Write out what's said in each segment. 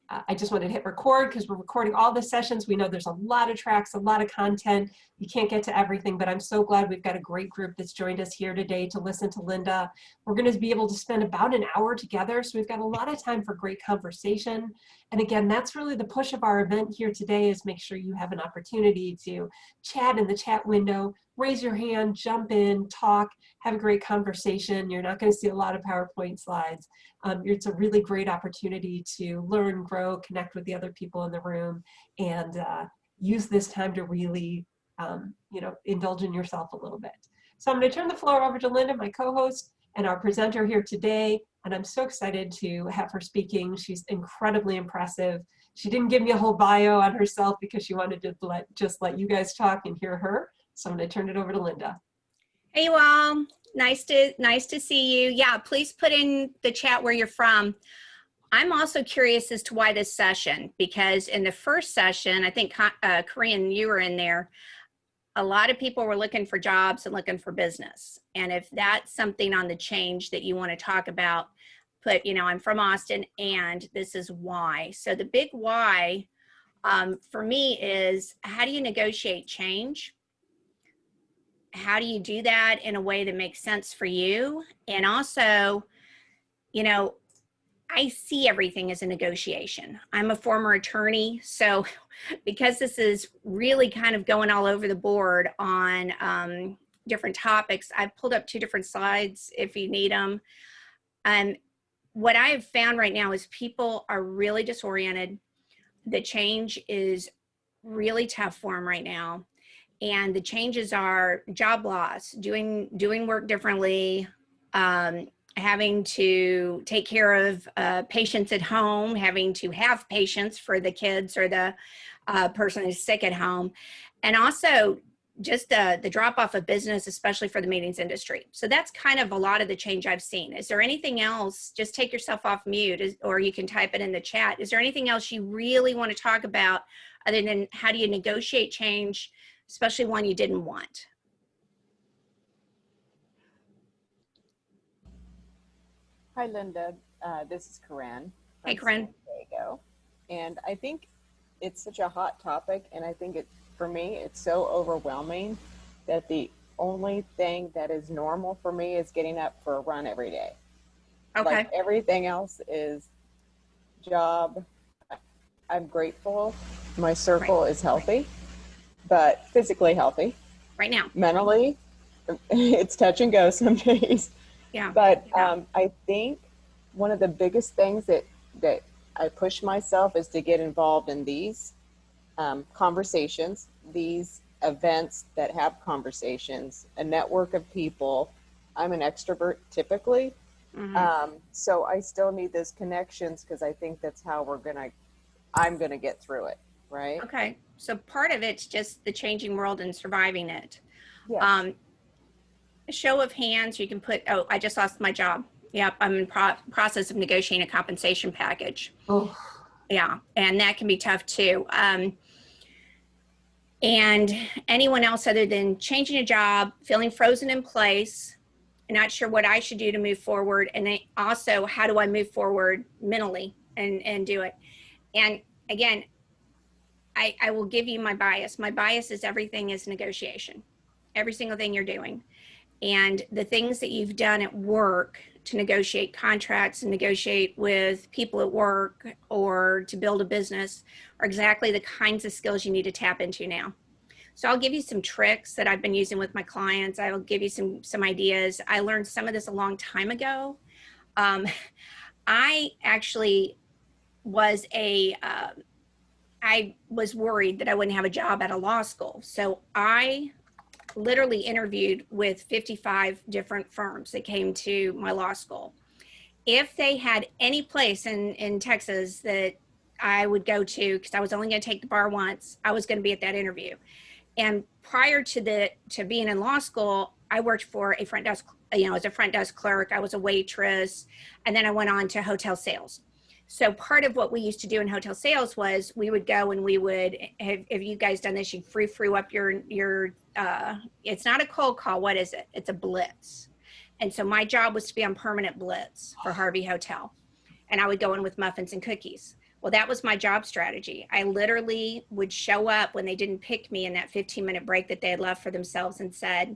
I just wanted to hit record because we're recording all the sessions. We know there's a lot of tracks, a lot of content. You can't get to everything, but I'm so glad we've got a great group that's joined us here today to listen to Linda. We're going to be able to spend about an hour together, so we've got a lot of time for great conversation. And again, that's really the push of our event here today, is make sure you have an opportunity to chat in the chat window, raise your hand, jump in, talk, have a great conversation. You're not going to see a lot of PowerPoint slides. It's a really great opportunity to learn, grow, connect with the other people in the room, and use this time to really, indulge in yourself a little bit. So I'm going to turn the floor over to Linda, my co-host and our presenter here today, and I'm so excited to have her speaking. She's incredibly impressive. She didn't give me a whole bio on herself because she wanted to just let you guys talk and hear her. So I'm going to turn it over to Linda. Hey, you all. Nice to see you. Yeah, please put in the chat where you're from. I'm also curious as to why this session, because in the first session, I think Korean, you were in there, a lot of people were looking for jobs and looking for business. And if that's something on the change that you want to talk about, put, I'm from Austin and this is why. So the big why for me is, how do you negotiate change? How do you do that in a way that makes sense for you? And also, I see everything as a negotiation. I'm a former attorney, so because this is really kind of going all over the board on different topics, I've pulled up 2 different slides if you need them. What I have found right now is people are really disoriented. The change is really tough for them right now. And the changes are job loss, doing work differently, having to take care of patients at home, having to have patients for the kids or the person who's sick at home, and also just the drop off of business, especially for the meetings industry. So that's kind of a lot of the change I've seen. Is there anything else? Just take yourself off mute, or you can type it in the chat. Is there anything else you really want to talk about other than how do you negotiate change, especially one you didn't want? Hi, Linda. This is Corinne. Hey, Corinne. San Diego. And I think it's such a hot topic, and I think for me, it's so overwhelming that the only thing that is normal for me is getting up for a run every day. Okay. Like everything else is job. I'm grateful. My circle is healthy, but physically healthy. Right now. Mentally, it's touch and go some days. Yeah. But I think one of the biggest things that I push myself is to get involved in these conversations, these events that have conversations, a network of people. I'm an extrovert typically. Mm-hmm. So I still need those connections because I think that's how I'm going to get through it. Right. Okay. So part of it's just the changing world and surviving it. Yes. A show of hands, you can put, oh, I just lost my job. Yep, I'm in process of negotiating a compensation package. Oh. Yeah, and that can be tough too. And anyone else other than changing a job, feeling frozen in place, not sure what I should do to move forward, and then also how do I move forward mentally and do it. And again, I will give you my bias. My bias is everything is negotiation. Every single thing you're doing. And the things that you've done at work to negotiate contracts and negotiate with people at work or to build a business are exactly the kinds of skills you need to tap into now. So I'll give you some tricks that I've been using with my clients. I will give you some ideas. I learned some of this a long time ago. I actually was I was worried that I wouldn't have a job at a law school. So I literally interviewed with 55 different firms that came to my law school. If they had any place in Texas that I would go to, because I was only going to take the bar once, I was going to be at that interview. And prior to being in law school, I worked for a front desk, as a front desk clerk. I was a waitress, and then I went on to hotel sales. So part of what we used to do in hotel sales was we would go and we would, have you guys done this, you free up your it's not a cold call, what is it? It's a blitz. And so my job was to be on permanent blitz for Harvey Hotel. And I would go in with muffins and cookies. Well, that was my job strategy. I literally would show up when they didn't pick me in that 15-minute break that they had left for themselves and said,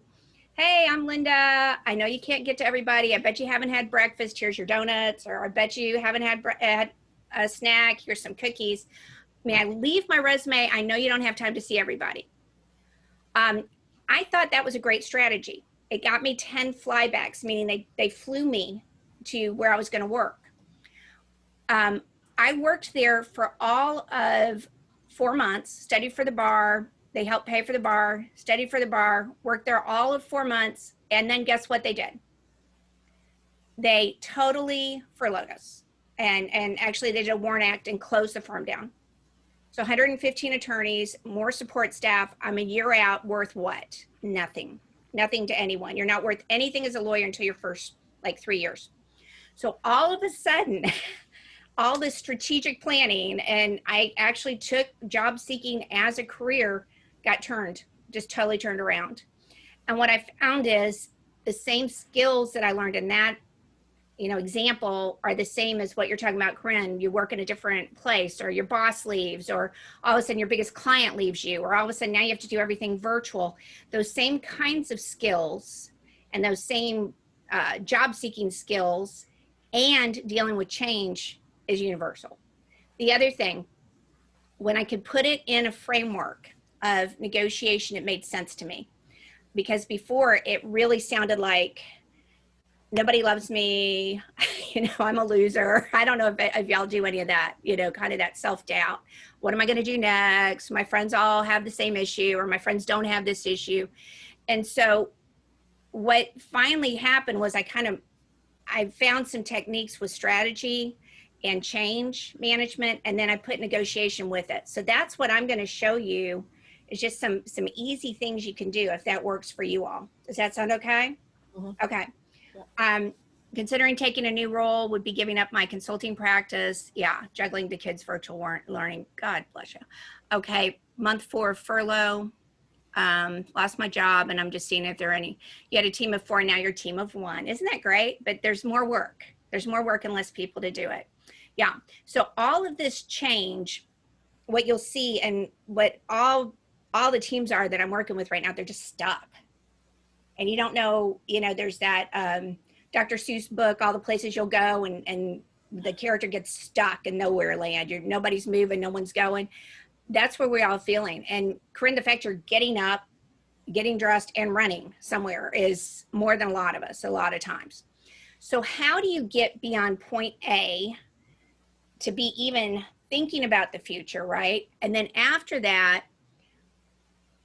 hey, I'm Linda. I know you can't get to everybody. I bet you haven't had breakfast. Here's your donuts. Or I bet you haven't had a snack. Here's some cookies. May I leave my resume? I know you don't have time to see everybody. I thought that was a great strategy. It got me 10 flybacks, meaning they flew me to where I was going to work. I worked there for all of 4 months, studied for the bar. They helped pay for the bar, studied for the bar, worked there all of 4 months. And then guess what they did? They totally furloughed us. And actually they did a WARN Act and closed the firm down. So 115 attorneys, more support staff. I'm a year out, worth what? Nothing. Nothing to anyone. You're not worth anything as a lawyer until your first, like, 3 years. So all of a sudden, all this strategic planning, and I actually took job seeking as a career, got turned, just totally turned around. And what I found is the same skills that I learned in that, example are the same as what you're talking about, Corinne. You work in a different place, or your boss leaves, or all of a sudden your biggest client leaves you, or all of a sudden now you have to do everything virtual. Those same kinds of skills and those same job seeking skills and dealing with change is universal. The other thing, when I could put it in a framework of negotiation, it made sense to me, because before it really sounded like nobody loves me, I'm a loser. I don't know if y'all do any of that, kind of that self-doubt. What am I going to do next? My friends all have the same issue, or my friends don't have this issue. And so what finally happened was I found some techniques with strategy and change management, and then I put negotiation with it. So that's what I'm going to show you, is just some easy things you can do if that works for you all. Does that sound okay? Mm-hmm. Okay. Yeah. Considering taking a new role would be giving up my consulting practice. Yeah, juggling the kids' virtual learning. God bless you. Okay, month 4 of furlough. Lost my job, and I'm just seeing if there are any. You had a team of 4, now you're a team of 1. Isn't that great? But there's more work. There's more work and less people to do it. Yeah. So all of this change, what you'll see, and what all the teams are that I'm working with right now, they're just stuck. And you don't know, there's that Dr. Seuss book, All the Places You'll Go, and the character gets stuck in nowhere land. Nobody's moving, no one's going. That's where we're all feeling. And Corinne, the fact you're getting up, getting dressed, and running somewhere is more than a lot of us, a lot of times. So how do you get beyond point A to be even thinking about the future, right? And then after that,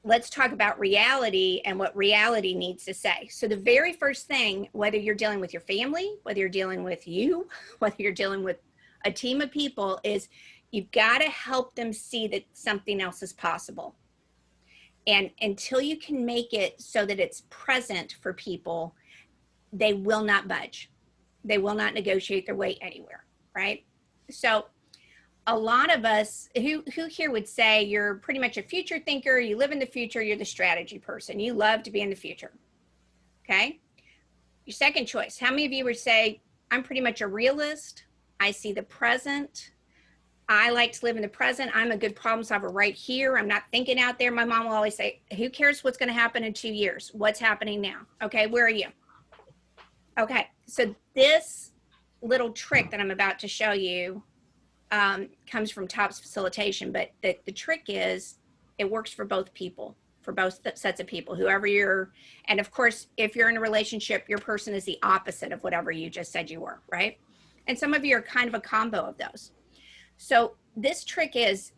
let's talk about reality and what reality needs to say. So the very first thing, whether you're dealing with your family, whether you're dealing with you, whether you're dealing with a team of people, is you've got to help them see that something else is possible. And until you can make it so that it's present for people, they will not budge. They will not negotiate their way anywhere, right? So a lot of us, who here would say you're pretty much a future thinker, you live in the future, you're the strategy person, you love to be in the future, okay? Your second choice, how many of you would say, I'm pretty much a realist, I see the present, I like to live in the present, I'm a good problem solver right here, I'm not thinking out there. My mom will always say, who cares what's gonna happen in 2 years? What's happening now? Okay, where are you? Okay, so this little trick that I'm about to show you comes from TOPS facilitation, but the trick is it works for both people, for both sets of people, whoever you're, and of course, if you're in a relationship, your person is the opposite of whatever you just said you were, right? And some of you are kind of a combo of those. So this trick is,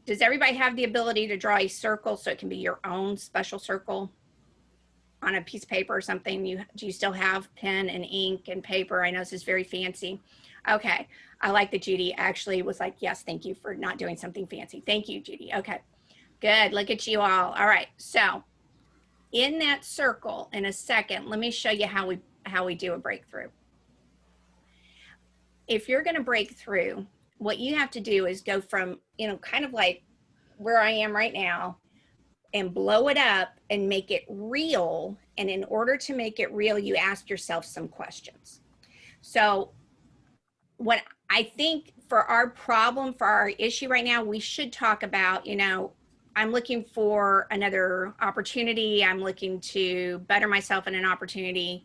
does everybody have the ability to draw a circle so it can be your own special circle on a piece of paper or something? Do you still have pen and ink and paper? I know this is very fancy. Okay, I like that Judy actually was like, yes, thank you for not doing something fancy. Thank you, Judy. Okay, good, look at you all. All right, so in that circle, in a second, let me show you how we do a breakthrough. If you're gonna break through, what you have to do is go from, kind of like where I am right now, and blow it up and make it real. And in order to make it real, you ask yourself some questions. So what I think for our problem, for our issue right now, we should talk about, you know, I'm looking for another opportunity. I'm looking to better myself in an opportunity,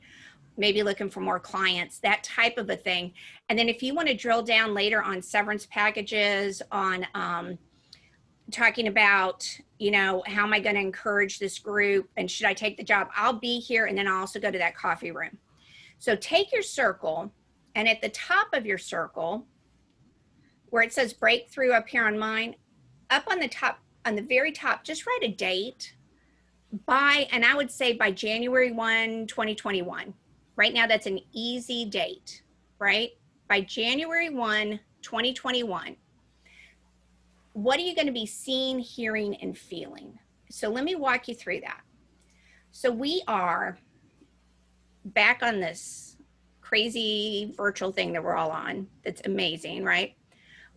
maybe looking for more clients, that type of a thing. And then if you want to drill down later on severance packages, on talking about, you know, how am I going to encourage this group and should I take the job? I'll be here, and then I'll also go to that coffee room. So take your circle, and at the top of your circle, where it says breakthrough up here on mine, up on the top, on the very top, just write a date by, and I would say by January 1, 2021. Right now, that's an easy date, right? By January 1, 2021. What are you going to be seeing, hearing, and feeling? So let me walk you through that. So we are back on this crazy virtual thing that we're all on. That's amazing, right?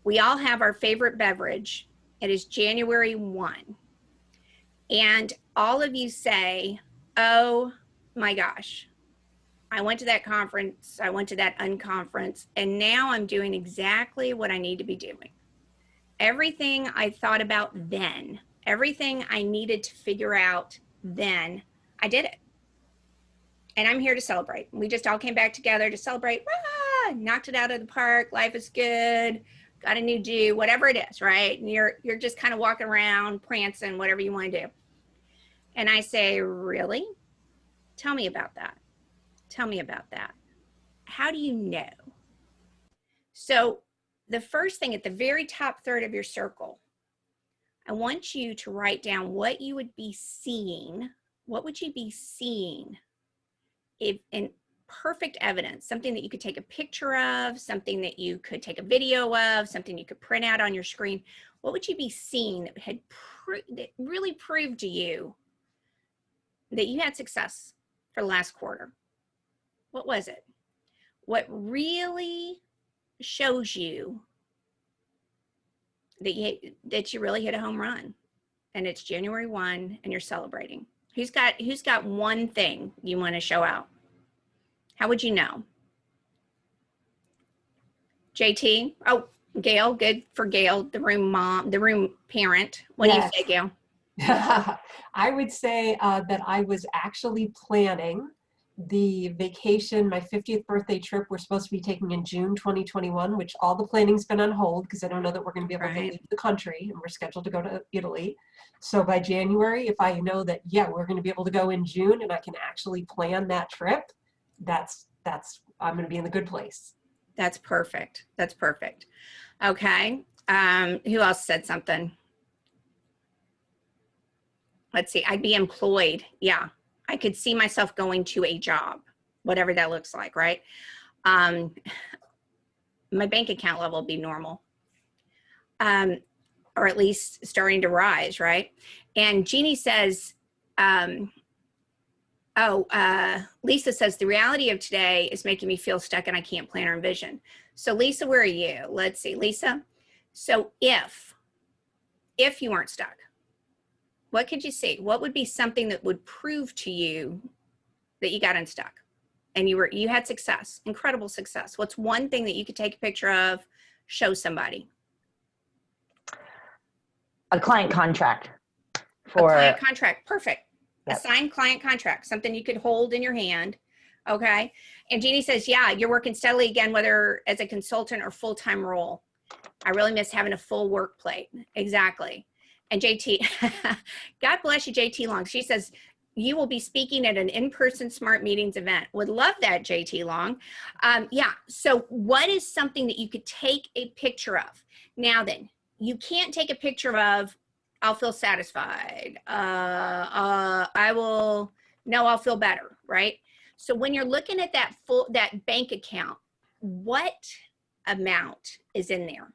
We all have our favorite beverage. It is January 1. And all of you say, oh my gosh, I went to that conference, I went to that unconference, and now I'm doing exactly what I need to be doing. Everything I thought about then, everything I needed to figure out then, I did it. And I'm here to celebrate. We just all came back together to celebrate. Rah! Knocked it out of the park. Life is good. Got a new do, whatever it is, right? And you're just kind of walking around, prancing, whatever you want to do. And I say, really? Tell me about that. Tell me about that. How do you know? So the first thing at the very top third of your circle, I want you to write down what you would be seeing. What would you be seeing if in perfect evidence, something that you could take a picture of, something that you could take a video of, something you could print out on your screen? What would you be seeing that had that really proved to you that you had success for the last quarter? What was it? What really shows you that you really hit a home run, and it's January 1 and you're celebrating? Who's got one thing you want to show out? How would you know? JT? Oh, Gail, good for Gail, the room mom, the room parent. What Yes. do you say, Gail? I would say that I was actually planning the vacation, my 50th birthday trip we're supposed to be taking in June 2021, which all the planning's been on hold because I don't know that we're going to be able to leave the country, and we're scheduled to go to Italy. So by January, if I know that, yeah, we're going to be able to go in June and I can actually plan that trip, that's I'm going to be in the good place. That's perfect. That's perfect. Okay. Who else said something? Let's see. I'd be employed. Yeah. I could see myself going to a job, whatever that looks like, right? My bank account level will be normal, or at least starting to rise, right? And Jeannie says, Lisa says, the reality of today is making me feel stuck and I can't plan or envision. So Lisa, where are you? Let's see, Lisa. So if you weren't stuck, what could you see? What would be something that would prove to you that you got unstuck and you had success, incredible success? What's one thing that you could take a picture of, show somebody? A client contract. A client contract, perfect. Yep. A signed client contract, something you could hold in your hand, okay? And Jeannie says, yeah, you're working steadily again, whether as a consultant or full-time role. I really miss having a full work plate. Exactly. And JT, God bless you, JT Long. She says, you will be speaking at an in-person Smart Meetings event. Would love that, JT Long. Yeah, so what is something that you could take a picture of? Now then, you can't take a picture of, I'll feel satisfied. I'll feel better, right? So when you're looking at that bank account, what amount is in there?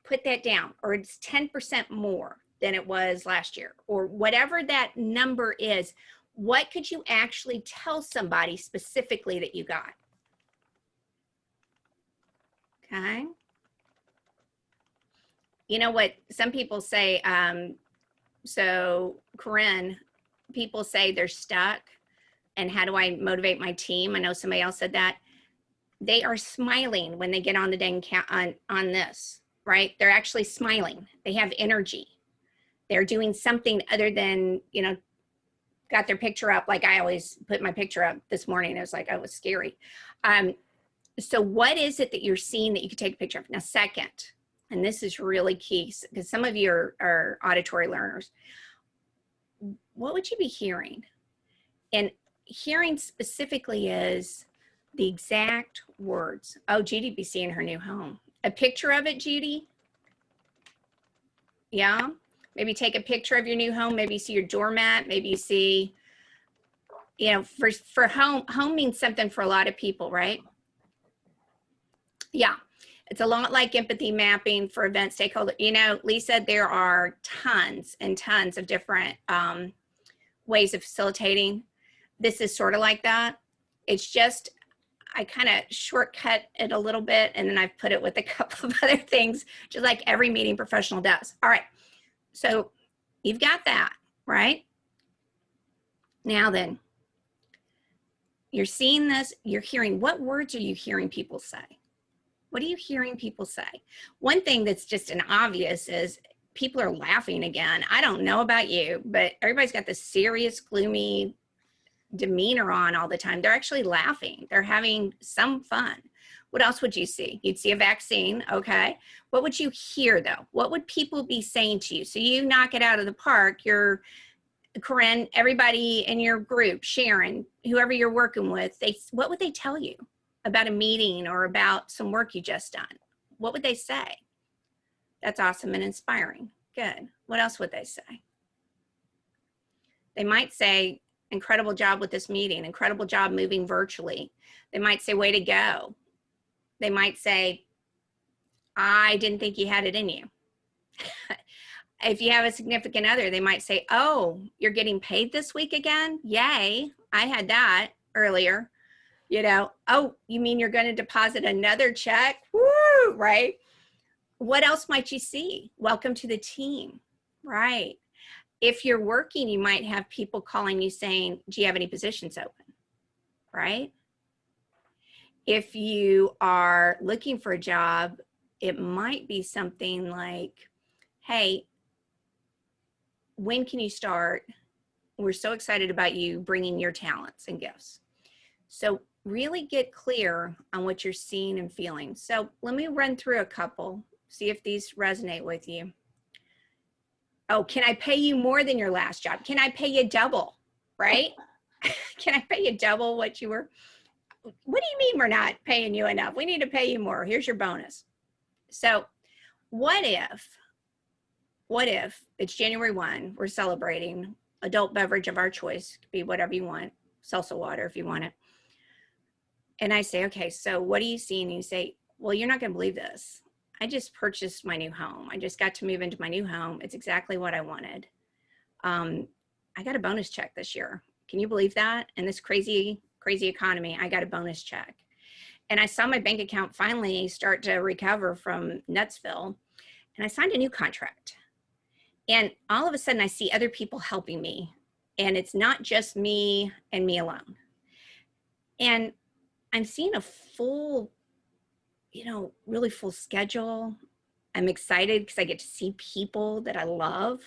Put that down, or it's 10% more than it was last year, or whatever that number is. What could you actually tell somebody specifically that you got? Okay. You know what some people say, so Corinne, people say they're stuck and how do I motivate my team? I know somebody else said that. they are smiling when they get on the dang on this, right? They're actually smiling. They have energy. They're doing something other than, you know, got their picture up. Like I always put my picture up this morning. It was like, oh, it was scary. So what is it that you're seeing that you could take a picture of? Now, second, and this is really key because some of you are auditory learners. What would you be hearing? And hearing specifically is the exact words. Oh, Judy be seeing her new home. A picture of it, Judy? Yeah. Maybe take a picture of your new home. Maybe you see your doormat. Maybe you see, you know, for home means something for a lot of people, right? Yeah. It's a lot like empathy mapping for event stakeholder. You know, Lisa, there are tons and tons of different ways of facilitating. This is sort of like that. It's just, I kind of shortcut it a little bit, and then I've put it with a couple of other things, just like every meeting professional does. All right, so you've got that, right? Now then, you're seeing this, you're hearing, what words are you hearing people say? What are you hearing people say? One thing that's just an obvious is people are laughing again. I don't know about you, but everybody's got this serious, gloomy demeanor on all the time. They're actually laughing. They're having some fun. What else would you see? You'd see a vaccine. Okay. What would you hear though? What would people be saying to you? So you knock it out of the park. You're Corinne, everybody in your group, Sharon, whoever you're working with, what would they tell you about a meeting or about some work you just done? What would they say? That's awesome and inspiring. Good. What else would they say? They might say, incredible job with this meeting, incredible job moving virtually. They might say, way to go. They might say, I didn't think you had it in you. If you have a significant other, they might say, oh, you're getting paid this week again? Yay, I had that earlier. You know, oh, you mean you're going to deposit another check? Woo, right? What else might you see? Welcome to the team, right? If you're working, you might have people calling you saying, do you have any positions open, right? If you are looking for a job, it might be something like, hey, when can you start? We're so excited about you bringing your talents and gifts. So really get clear on what you're seeing and feeling. So let me run through a couple, see if these resonate with you. Oh, can I pay you more than your last job? Can I pay you double, right? Can I pay you double what you were? What do you mean we're not paying you enough? We need to pay you more. Here's your bonus. So what if it's January 1, we're celebrating adult beverage of our choice, could be whatever you want, salsa water if you want it. And I say, okay, so what are you seeing? And you say, well, you're not going to believe this. I just purchased my new home. I just got to move into my new home. It's exactly what I wanted. I got a bonus check this year. Can you believe that? In this crazy, crazy economy, I got a bonus check. And I saw my bank account finally start to recover from Nutsville. And I signed a new contract. And all of a sudden I see other people helping me. And it's not just me and me alone. And I'm seeing a full, you know, really full schedule. I'm excited because I get to see people that I love.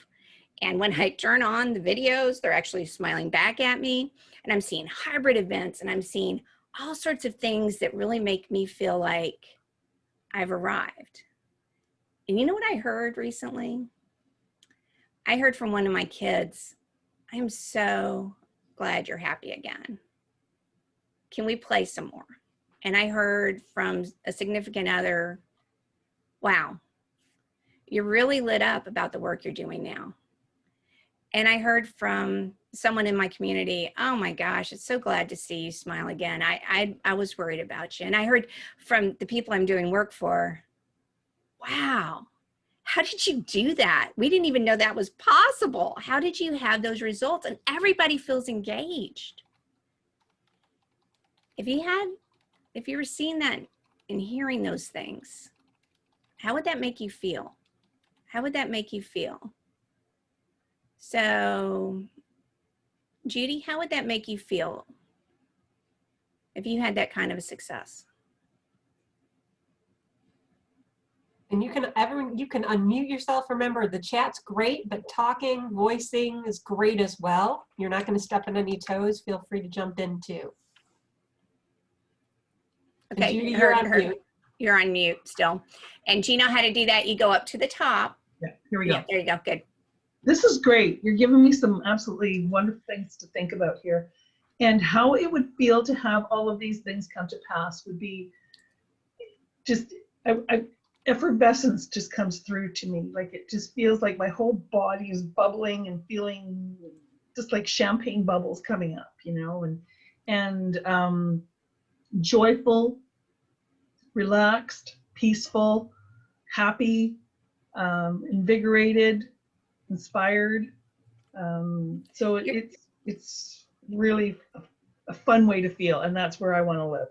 And when I turn on the videos, they're actually smiling back at me. And I'm seeing hybrid events and I'm seeing all sorts of things that really make me feel like I've arrived. And you know what I heard recently? I heard from one of my kids, I'm so glad you're happy again. Can we play some more? And I heard from a significant other, wow, you're really lit up about the work you're doing now. And I heard from someone in my community, oh my gosh, it's so glad to see you smile again. I was worried about you. And I heard from the people I'm doing work for, wow, how did you do that? We didn't even know that was possible. How did you have those results? And everybody feels engaged. If you were seeing that and hearing those things, how would that make you feel? How would that make you feel? So, Judy, how would that make you feel if you had that kind of a success? And everyone, you can unmute yourself. Remember, the chat's great, but talking, voicing is great as well. You're not going to step on any toes. Feel free to jump in too. Okay, Judy, you're on mute. You're on mute still. And do you know how to do that? You go up to the top. Yeah, here we go. Yeah, there you go. Good. This is great. You're giving me some absolutely wonderful things to think about here. And how it would feel to have all of these things come to pass would be just, effervescence just comes through to me. Like it just feels like my whole body is bubbling and feeling just like champagne bubbles coming up, you know, and joyful, relaxed, peaceful, happy, invigorated, inspired. So it's really a fun way to feel, and that's where I want to live.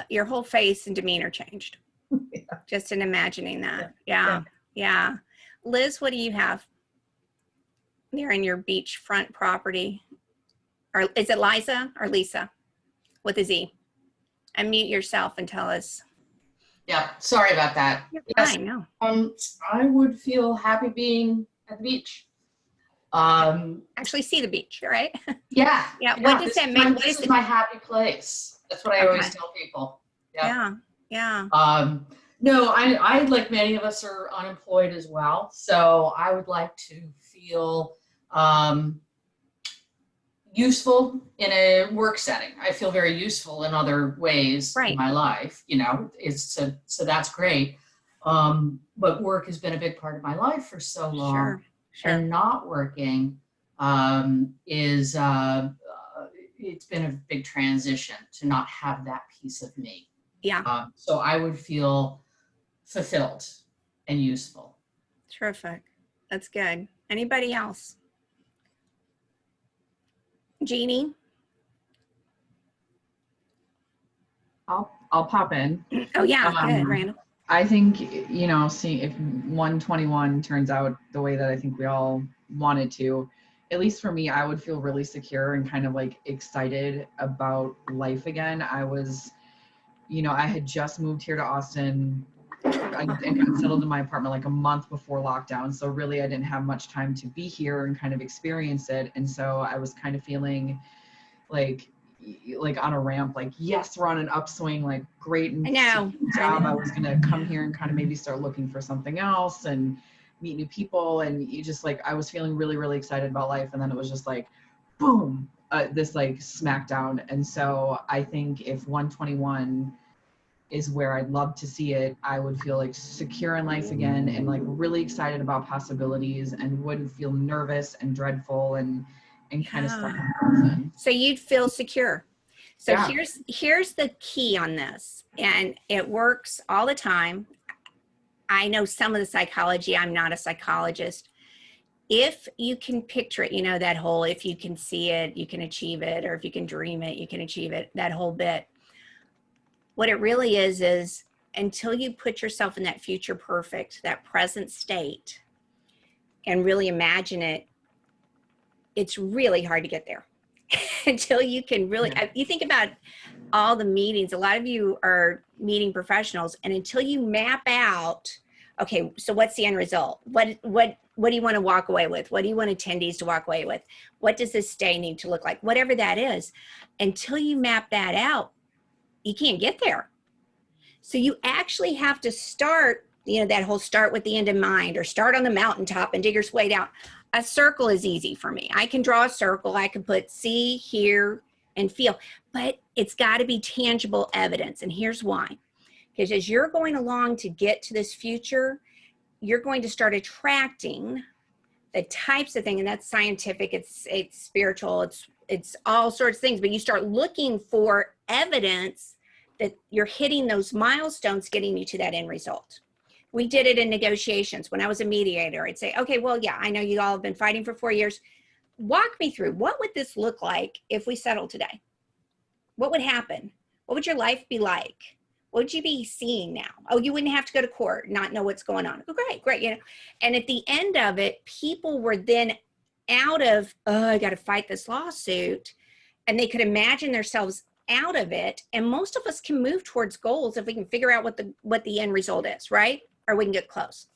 Your whole face and demeanor changed. Yeah. Just in imagining that. Yeah. Liz, what do you have there in your beachfront property? Or is it Liza or Lisa with a Z? Unmute yourself and tell us. Yeah, sorry about that. You're Yes, fine, no. I would feel happy being at the beach. Actually see the beach, right? Yeah. Yeah. What does that mean? This is my happy place. That's what I always tell people. Yeah. No, I like many of us are unemployed as well. So I would like to feel useful in a work setting. I feel very useful in other ways in my life, you know, so that's great. But work has been a big part of my life for so long. Sure. And not working it's been a big transition to not have that piece of me. Yeah. So I would feel fulfilled and useful. Terrific. That's good. Anybody else? Jeannie? I'll pop in. Oh yeah, good, Randall. I think, you know, see if 121 turns out the way that I think we all want it to, at least for me, I would feel really secure and kind of like excited about life again. I was, you know, I had just moved here to Austin and got settled in my apartment like a month before lockdown. So really I didn't have much time to be here and kind of experience it. And so I was kind of feeling like on a ramp, like, yes, we're on an upswing, like great and job. I was gonna come here and kind of maybe start looking for something else and meet new people. And you just like, I was feeling really, really excited about life. And then it was just like, boom, this like smackdown. And so I think if 121 is where I'd love to see it, I would feel like secure in life again and like really excited about possibilities and wouldn't feel nervous and dreadful and kind of stuck in the present. So you'd feel secure. So here's the key on this, and it works all the time. I know some of the psychology. I'm not a psychologist. If you can picture it, you know, that whole, if you can see it, you can achieve it, or if you can dream it, you can achieve it, that whole bit. What it really is until you put yourself in that future perfect, that present state, and really imagine it, it's really hard to get there until you can really, you think about all the meetings, a lot of you are meeting professionals, and until you map out, okay, so what's the end result? What do you want to walk away with? What do you want attendees to walk away with? What does this day need to look like? Whatever that is, until you map that out, you can't get there. So you actually have to start, you know, that whole start with the end in mind, or start on the mountaintop and dig your way down. A circle is easy for me. I can draw a circle. I can put see, hear, and feel, but it's got to be tangible evidence. And here's why. Because as you're going along to get to this future, you're going to start attracting the types of things, and that's scientific, it's spiritual, it's all sorts of things, but you start looking for evidence that you're hitting those milestones, getting you to that end result. We did it in negotiations. When I was a mediator, I'd say, okay, well, yeah, I know you all have been fighting for 4 years. Walk me through, what would this look like if we settled today? What would happen? What would your life be like? What would you be seeing now? Oh, you wouldn't have to go to court, not know what's going on. Oh, great, you know. And at the end of it, people were then out of, oh, I got to fight this lawsuit. And they could imagine themselves out of it. And most of us can move towards goals if we can figure out what the end result is, right? Or we can get close.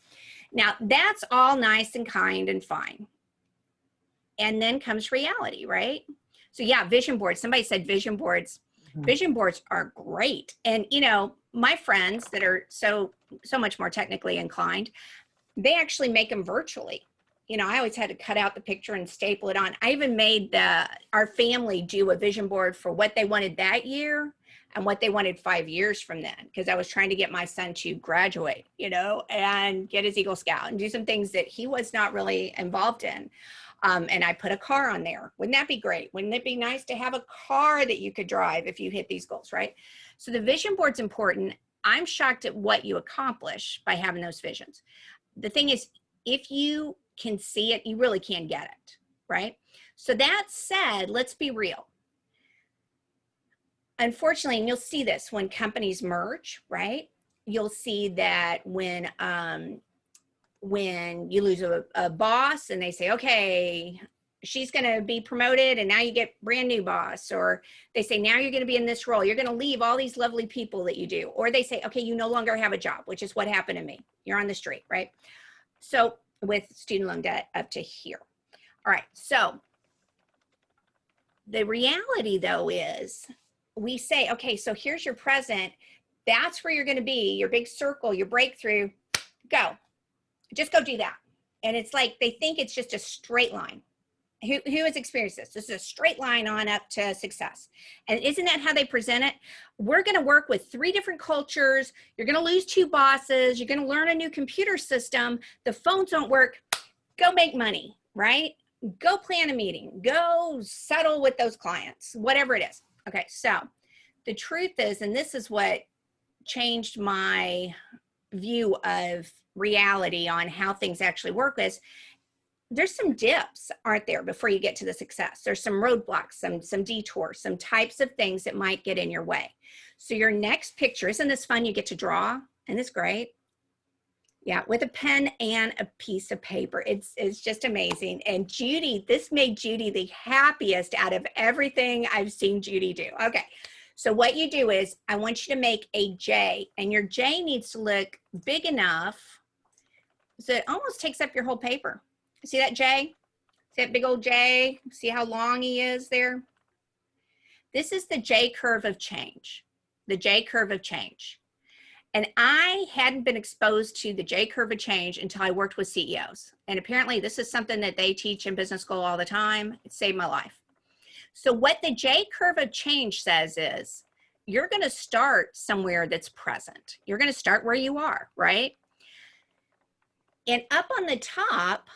Now, that's all nice and kind and fine. And then comes reality, right? So yeah, vision boards. Somebody said vision boards. Vision boards are great. And, you know, my friends that are so much more technically inclined, they actually make them virtually. You know, I always had to cut out the picture and staple it on. I even made our family do a vision board for what they wanted that year and what they wanted 5 years from then, because I was trying to get my son to graduate, you know, and get his Eagle Scout and do some things that he was not really involved in. And I put a car on there. Wouldn't that be great? Wouldn't it be nice to have a car that you could drive if you hit these goals, right? So the vision board's important. I'm shocked at what you accomplish by having those visions. The thing is, if you can see it, you really can get it, right? So that said, let's be real. Unfortunately, and you'll see this when companies merge, right? You'll see that when you lose a boss and they say, okay, she's going to be promoted and now you get brand new boss, or they say, now you're going to be in this role. You're going to leave all these lovely people that you do. Or they say, okay, you no longer have a job, which is what happened to me. You're on the street, right? So with student loan debt up to here. All right. So the reality though is we say, okay, so here's your present. That's where you're going to be, your big circle, your breakthrough. Go. Just go do that. And it's like they think it's just a straight line. Who has experienced this? This is a straight line on up to success. And isn't that how they present it? We're going to work with 3 different cultures. You're going to lose 2 bosses. You're going to learn a new computer system. The phones don't work. Go make money, right? Go plan a meeting. Go settle with those clients, whatever it is. Okay, so the truth is, and this is what changed my view of reality on how things actually work, is there's some dips, aren't there, before you get to the success. There's some roadblocks, some detours, some types of things that might get in your way. So your next picture, isn't this fun? You get to draw, and it's great. Yeah, with a pen and a piece of paper. It's just amazing. And Judy, this made Judy the happiest out of everything I've seen Judy do. Okay, so what you do is I want you to make a J, and your J needs to look big enough so it almost takes up your whole paper. See that J? See that big old J? See how long he is there? This is the J curve of change, the J curve of change. And I hadn't been exposed to the J curve of change until I worked with CEOs. And apparently this is something that they teach in business school all the time. It saved my life. So what the J curve of change says is you're going to start somewhere that's present. You're going to start where you are, right? And up on the top,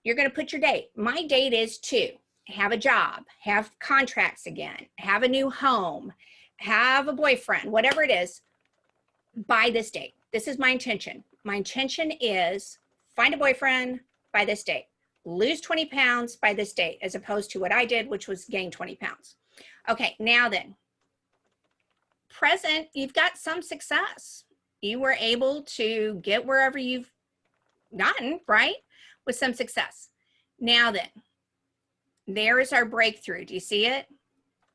you're going to put your date. My date is to have a job, have contracts again, have a new home, have a boyfriend, whatever it is, by this date. This is my intention. My intention is find a boyfriend by this date, lose 20 pounds by this date, as opposed to what I did, which was gain 20 pounds. Okay, now then, present, you've got some success. You were able to get wherever you've gotten, right? With some success. Now then, there is our breakthrough. Do you see it?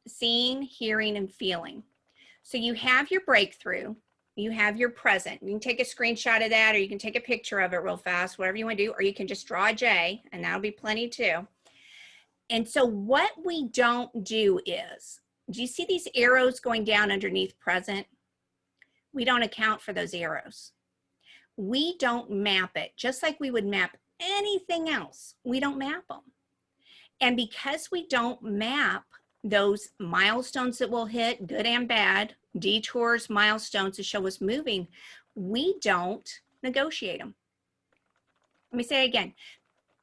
Seeing, hearing, and feeling. So you have your breakthrough. You have your present. You can take a screenshot of that, or you can take a picture of it real fast, whatever you want to do, or you can just draw a J, and that'll be plenty too. And so what we don't do is, do you see these arrows going down underneath present? We don't account for those arrows. We don't map it, just like we would map anything else. We don't map them. And because we don't map those milestones that we'll hit, good and bad, detours, milestones to show us moving, we don't negotiate them. Let me say it again.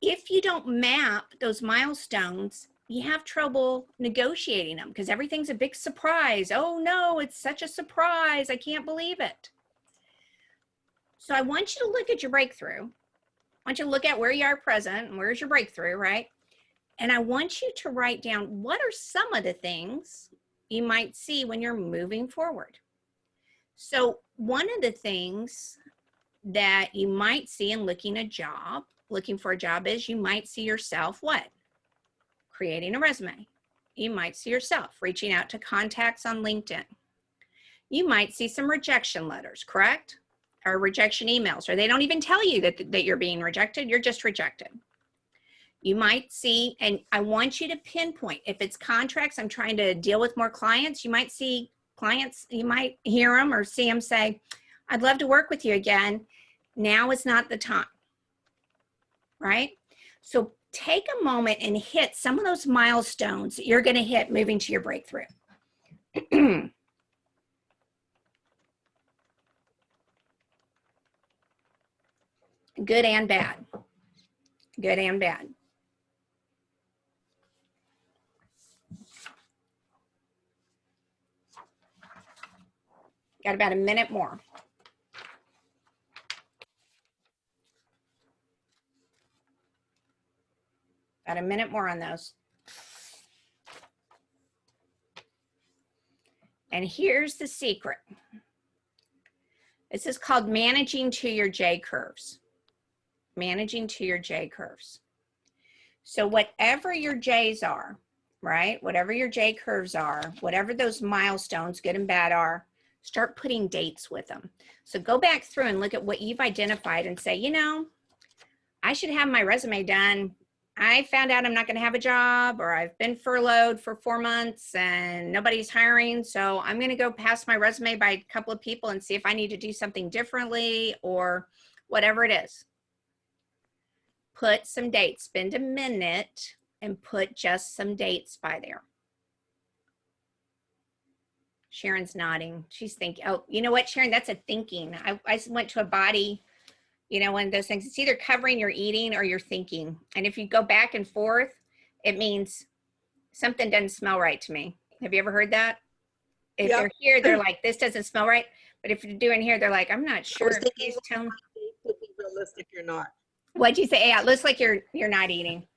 If you don't map those milestones, you have trouble negotiating them because everything's a big surprise. Oh no, it's such a surprise. I can't believe it. So I want you to look at your breakthrough. I want you to look at where you are present and where's your breakthrough, right? And I want you to write down what are some of the things you might see when you're moving forward. So one of the things that you might see in looking for a job is you might see yourself what? Creating a resume. You might see yourself reaching out to contacts on LinkedIn. You might see some rejection letters, correct? Or rejection emails, or they don't even tell you that you're being rejected, you're just rejected. You might see, and I want you to pinpoint, if it's contracts, I'm trying to deal with more clients, you might see clients, you might hear them or see them say, I'd love to work with you again. Now is not the time, right? So take a moment and hit some of those milestones that you're going to hit moving to your breakthrough. Good and bad. Good and bad. Got about a minute more. About a minute more on those. And here's the secret. This is called managing to your J curves. Managing to your J curves. So whatever your J's are, right? Whatever your J curves are, whatever those milestones, good and bad, are, start putting dates with them. So go back through and look at what you've identified and say, you know, I should have my resume done. I found out I'm not going to have a job, or I've been furloughed for 4 months and nobody's hiring. So I'm going to go pass my resume by a couple of people and see if I need to do something differently or whatever it is. Put some dates, spend a minute and put just some dates by there. Sharon's nodding. She's thinking, oh, you know what, Sharon, that's a thinking. I went to a body, you know, one of those things. It's either covering your eating or your thinking. And if you go back and forth, it means something doesn't smell right to me. Have you ever heard that? If they're here, they're like, this doesn't smell right. But if you're doing here, they're like, I'm not sure. I was thinking would be realistic or not. What'd you say? Yeah, it looks like you're not eating.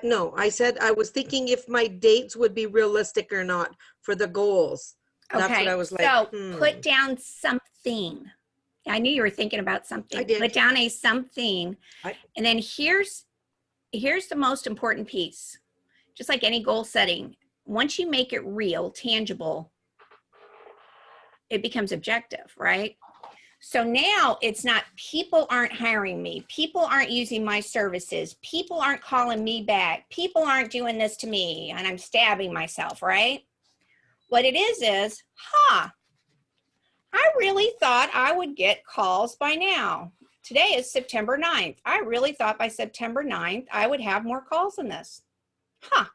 No, I said I was thinking if my dates would be realistic or not for the goals. That's what I was like. So put down something. I knew you were thinking about something. I did. Put down a something. And then here's the most important piece. Just like any goal setting, once you make it real, tangible, it becomes objective, right? So now it's not, people aren't hiring me. People aren't using my services. People aren't calling me back. People aren't doing this to me, and I'm stabbing myself, right? What it is, I really thought I would get calls by now. Today is September 9th. I really thought by September 9th, I would have more calls than this. I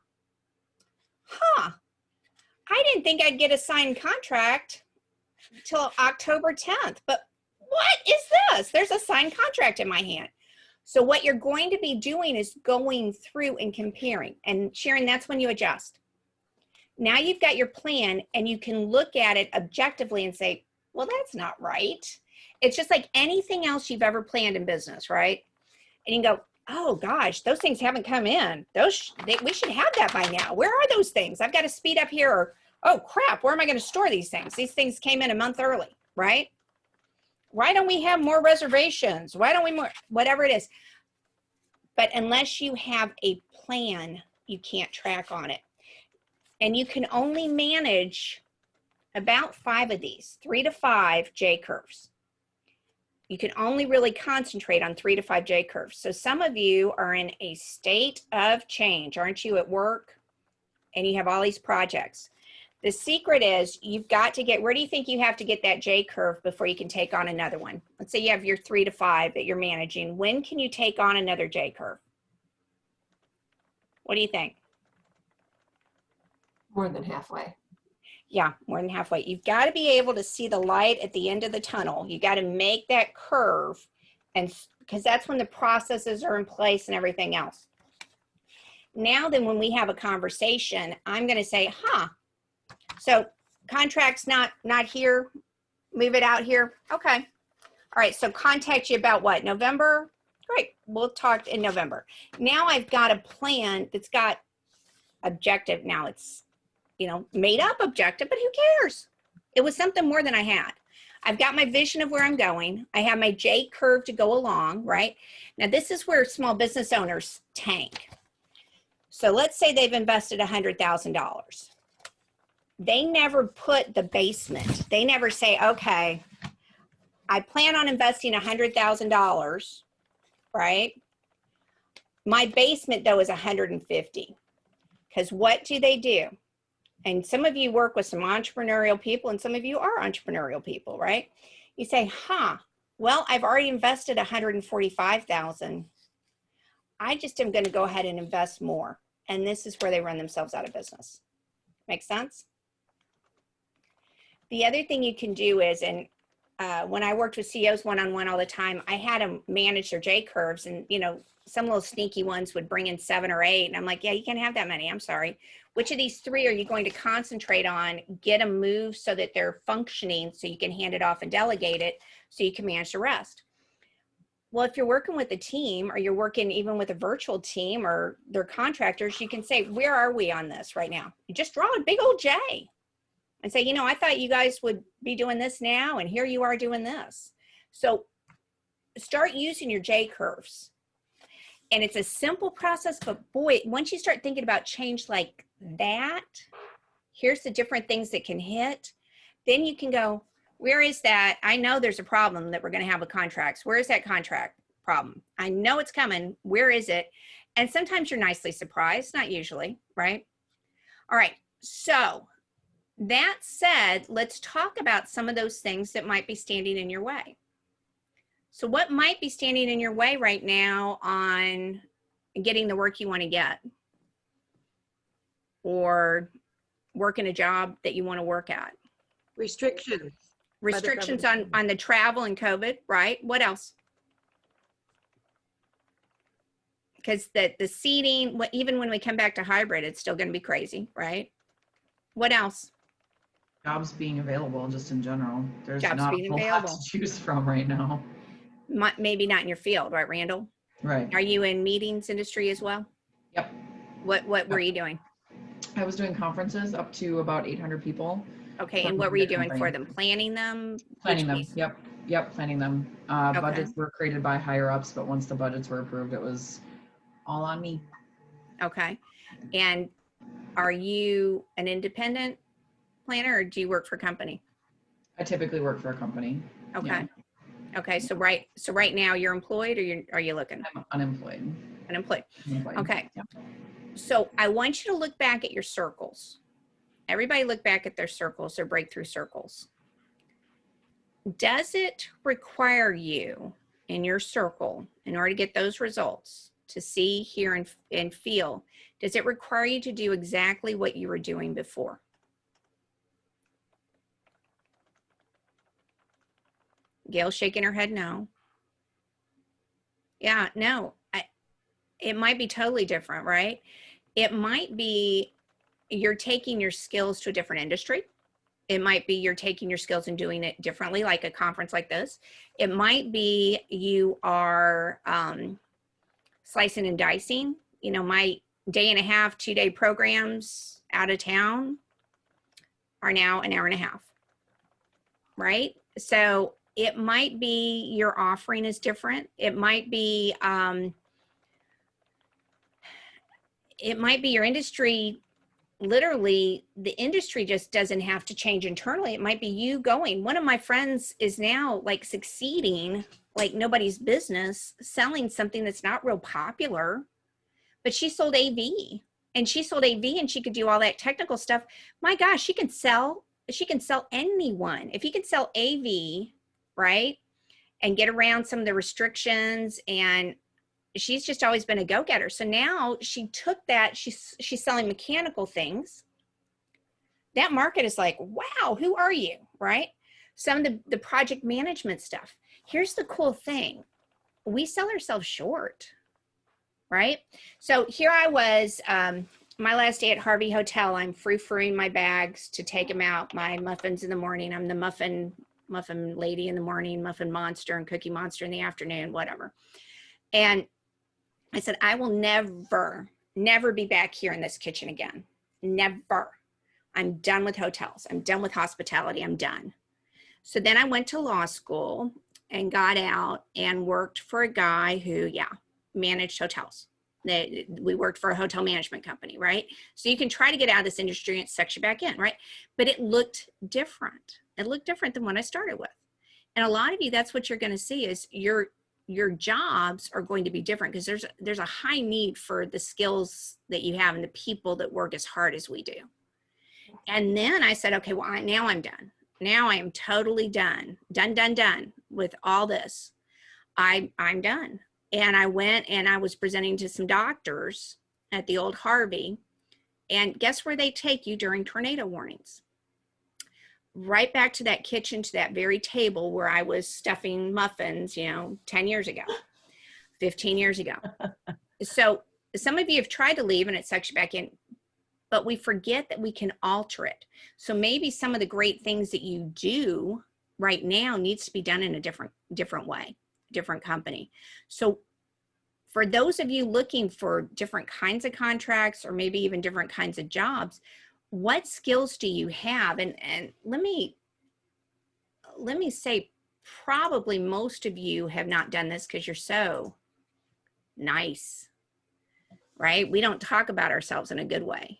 didn't think I'd get a signed contract till October 10th, but what is this? There's a signed contract in my hand. So what you're going to be doing is going through and comparing. And Sharon, that's when you adjust. Now you've got your plan and you can look at it objectively and say, well, that's not right. It's just like anything else you've ever planned in business, right? And you can go, oh gosh, those things haven't come in. We should have that by now. Where are those things? I've got to speed up here. Or, oh crap, where am I going to store these things? These things came in a month early, right? Why don't we have more reservations? Why don't we more, whatever it is. But unless you have a plan, you can't track on it. And you can only manage about 5 of these, 3 to 5 J curves. You can only really concentrate on 3 to 5 J curves. So some of you are in a state of change, aren't you, at work? And you have all these projects. The secret is you've got to get, where do you think you have to get that J curve before you can take on another one? Let's say you have your 3 to 5 that you're managing. When can you take on another J curve? What do you think? More than halfway. Yeah, more than halfway. You've got to be able to see the light at the end of the tunnel. You got to make that curve, and because that's when the processes are in place and everything else. Now then, when we have a conversation, I'm going to say, so contract's not here, move it out here. Okay. All right. So contact you about what? November? Great. We'll talk in November. Now I've got a plan that's got objective. Now it's, made up objective, but who cares? It was something more than I had. I've got my vision of where I'm going. I have my J curve to go along, right? Now this is where small business owners tank. So let's say they've invested $100,000. They never put the basement. They never say, okay, I plan on investing $100,000, right? My basement though is 150. Because what do? And some of you work with some entrepreneurial people and some of you are entrepreneurial people, right? You say, well, I've already invested 145,000. I just am going to go ahead and invest more. And this is where they run themselves out of business. Make sense? The other thing you can do is, and when I worked with CEOs one-on-one all the time, I had them manage their J curves, and some little sneaky ones would bring in 7 or 8. And I'm like, yeah, you can't have that many. I'm sorry. Which of these 3 are you going to concentrate on? Get them moved so that they're functioning so you can hand it off and delegate it so you can manage the rest. Well, if you're working with a team or you're working even with a virtual team or their contractors, you can say, where are we on this right now? You just draw a big old J and say, I thought you guys would be doing this now, and here you are doing this. So start using your J curves. And it's a simple process, but boy, once you start thinking about change like that, here's the different things that can hit, then you can go, where is that? I know there's a problem that we're going to have with contracts. Where is that contract problem? I know it's coming. Where is it? And sometimes you're nicely surprised, not usually, right? All right. So that said, let's talk about some of those things that might be standing in your way. So what might be standing in your way right now on getting the work you want to get, or working a job that you want to work at? Restrictions. Restrictions on the travel and COVID, right? What else? Because the seating, even when we come back to hybrid, it's still going to be crazy, right? What else? Jobs being available just in general. There's Jobs not a being whole lot available. to choose from right now. Maybe not in your field, right, Randall? Right. Are you in meetings industry as well? Yep. What were you doing? I was doing conferences up to about 800 people. Okay, and what were you doing for them? Planning them? Planning them. Yep, planning them. Okay. Budgets were created by higher ups, but once the budgets were approved, it was all on me. Okay. And are you an independent planner, or do you work for a company? I typically work for a company. Okay. Yeah. Okay. So right now you're employed, or are you looking? I'm unemployed. Unemployed. Unemployed. Okay. Yep. So I want you to look back at your circles. Everybody look back at their circles, their breakthrough circles. Does it require you in your circle, in order to get those results, to see, hear, and feel, does it require you to do exactly what you were doing before? Gail's shaking her head no. Yeah, no. It might be totally different, right? It might be you're taking your skills to a different industry. It might be you're taking your skills and doing it differently, like a conference like this. It might be you are slicing and dicing. My 1.5 day, 2-day programs out of town are now an hour and a half, right? So it might be your offering is different. It might be your industry. Literally, the industry just doesn't have to change internally. It might be you going. One of my friends is now like succeeding like nobody's business, selling something that's not real popular, but she sold AV, and she could do all that technical stuff. My gosh, she can sell anyone. If you can sell AV, right, and get around some of the restrictions, and she's just always been a go-getter. So now she took that, she's selling mechanical things. That market is like, wow, who are you, right? Some of the project management stuff. Here's the cool thing. We sell ourselves short, right? So here I was, my last day at Harvey Hotel. I'm frou-frouing my bags to take them out, my muffins in the morning. I'm the muffin lady in the morning, muffin monster and cookie monster in the afternoon, whatever. And I said, I will never be back here in this kitchen again. Never. I'm done with hotels. I'm done with hospitality. I'm done. So then I went to law school and got out and worked for a guy who, managed hotels. We worked for a hotel management company, right? So you can try to get out of this industry and it sucks you back in, right? But it looked different. It looked different than what I started with. And a lot of you, that's what you're going to see is your jobs are going to be different because there's a high need for the skills that you have and the people that work as hard as we do. And then I said, okay, well, now I'm done. Now I am totally done with all this. I'm done. And I went and I was presenting to some doctors at the old Harvey. And guess where they take you during tornado warnings? Right back to that kitchen, to that very table where I was stuffing muffins, 10 years ago, 15 years ago. So some of you have tried to leave and it sucks you back in, but we forget that we can alter it. So maybe some of the great things that you do right now needs to be done in a different way, different company. So for those of you looking for different kinds of contracts or maybe even different kinds of jobs, what skills do you have? And let me say, probably most of you have not done this because you're so nice, right? We don't talk about ourselves in a good way.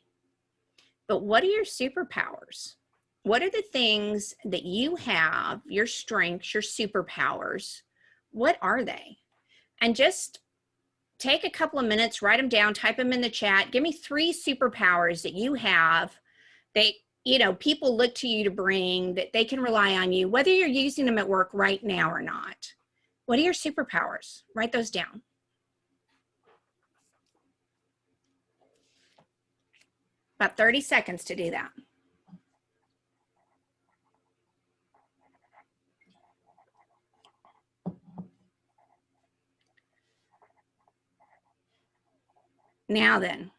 But what are your superpowers? What are the things that you have, your strengths, your superpowers? What are they? And just take a couple of minutes, write them down, type them in the chat. Give me 3 superpowers that you have that, people look to you to bring, that they can rely on you, whether you're using them at work right now or not. What are your superpowers? Write those down. About 30 seconds to do that. Now then,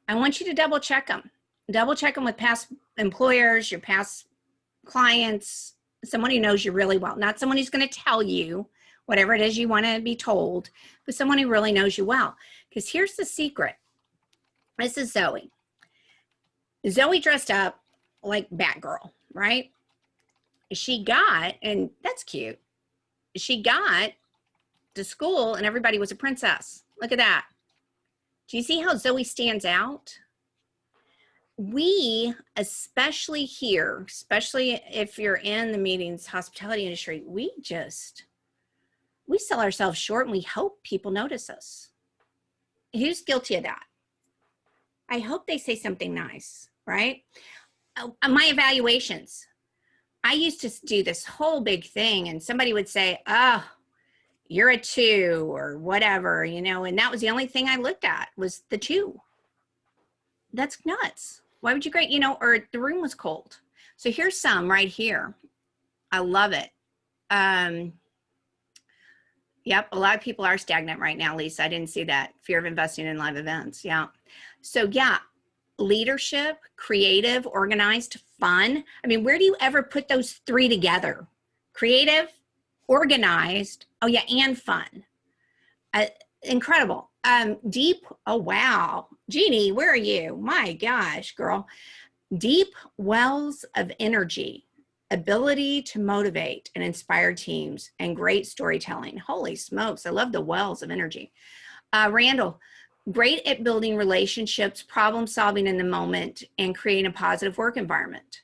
I want you to double check them. Double check them with past employers, your past clients, someone who knows you really well. Not someone who's going to tell you whatever it is you want to be told, but someone who really knows you well. Because here's the secret. This is Zoe. Zoe dressed up like Batgirl, right? She got, and that's cute, she got to school and everybody was a princess. Look at that. Do you see how Zoe stands out? We, especially here, especially if you're in the meetings, hospitality industry, we sell ourselves short and we hope people notice us. Who's guilty of that? I hope they say something nice, right? My evaluations. I used to do this whole big thing and somebody would say, oh, you're a 2 or whatever, and that was the only thing I looked at was the 2. That's nuts. Why would you grade, or the room was cold. So here's some right here. I love it. Yep, a lot of people are stagnant right now, Lisa. I didn't see that. Fear of investing in live events. Yeah. So yeah, leadership, creative, organized, fun. I mean, where do you ever put those 3 together? Creative, organized, oh yeah, and fun. Incredible. Deep, oh wow. Jeannie, where are you? My gosh, girl. Deep wells of energy, ability to motivate and inspire teams, and great storytelling. Holy smokes, I love the wells of energy. Randall, great at building relationships, problem solving in the moment, and creating a positive work environment.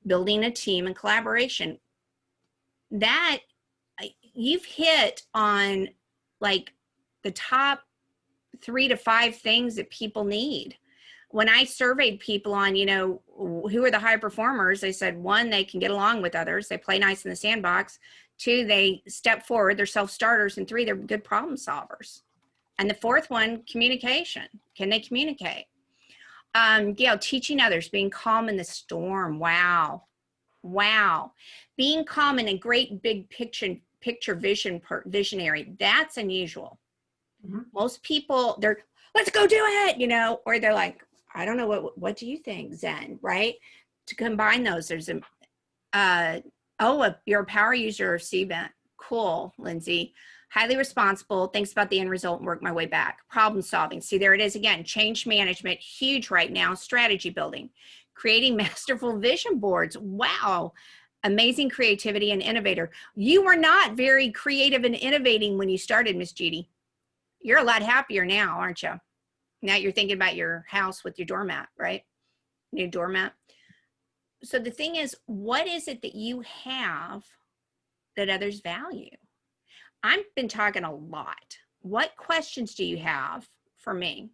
Building a team and collaboration. That, you've hit on like the top 3 to 5 things that people need. When I surveyed people on, who are the high performers, they said 1, they can get along with others. They play nice in the sandbox. 2, they step forward, they're self-starters. And 3, they're good problem solvers. And the 4th one, communication. Can they communicate? Gail, teaching others, being calm in the storm. Wow. Wow. Being calm in a great big picture visionary. That's unusual. Mm-hmm. Most people, they're, let's go do it, or they're like, I don't know, what do you think, Zen, right? To combine those, there's you're a power user of CVent. Cool, Lindsay. Highly responsible, thinks about the end result and work my way back. Problem solving. See, there it is again. Change management, huge right now. Strategy building. Creating masterful vision boards. Wow. Amazing creativity and innovator. You were not very creative and innovating when you started, Miss Judy. You're a lot happier now, aren't you? Now you're thinking about your house with your doormat, right? New doormat. So the thing is, what is it that you have that others value? I've been talking a lot. What questions do you have for me?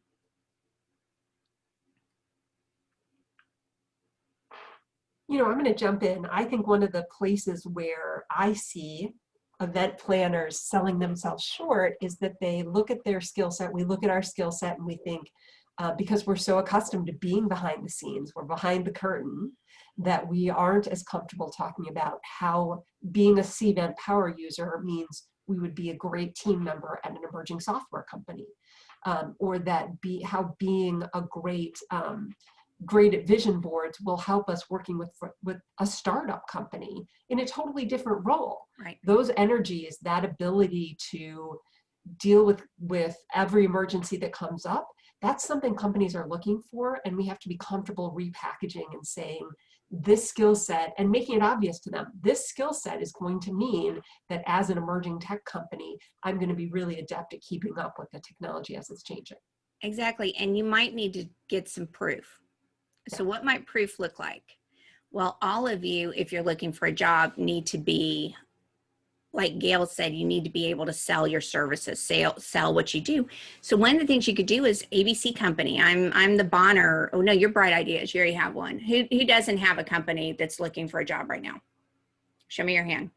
You know, I'm going to jump in. I think one of the places where I see event planners selling themselves short is that they look at their skill set. We look at our skill set and we think, because we're so accustomed to being behind the scenes, we're behind the curtain, that we aren't as comfortable talking about how being a CVent power user means we would be a great team member at an emerging software company, or that how being a great at vision boards will help us working with a startup company in a totally different role. Right. Those energies, that ability to deal with every emergency that comes up, that's something companies are looking for, and we have to be comfortable repackaging and saying this skill set and making it obvious to them. This skill set is going to mean that as an emerging tech company, I'm going to be really adept at keeping up with the technology as it's changing. Exactly. And you might need to get some proof. So what might proof look like? Well, all of you, if you're looking for a job, need to be, like Gail said, you need to be able to sell your services, sell what you do. So one of the things you could do is ABC company. I'm the Bonner. Oh no, you're Bright Ideas. You already have one. Who doesn't have a company that's looking for a job right now? Show me your hand.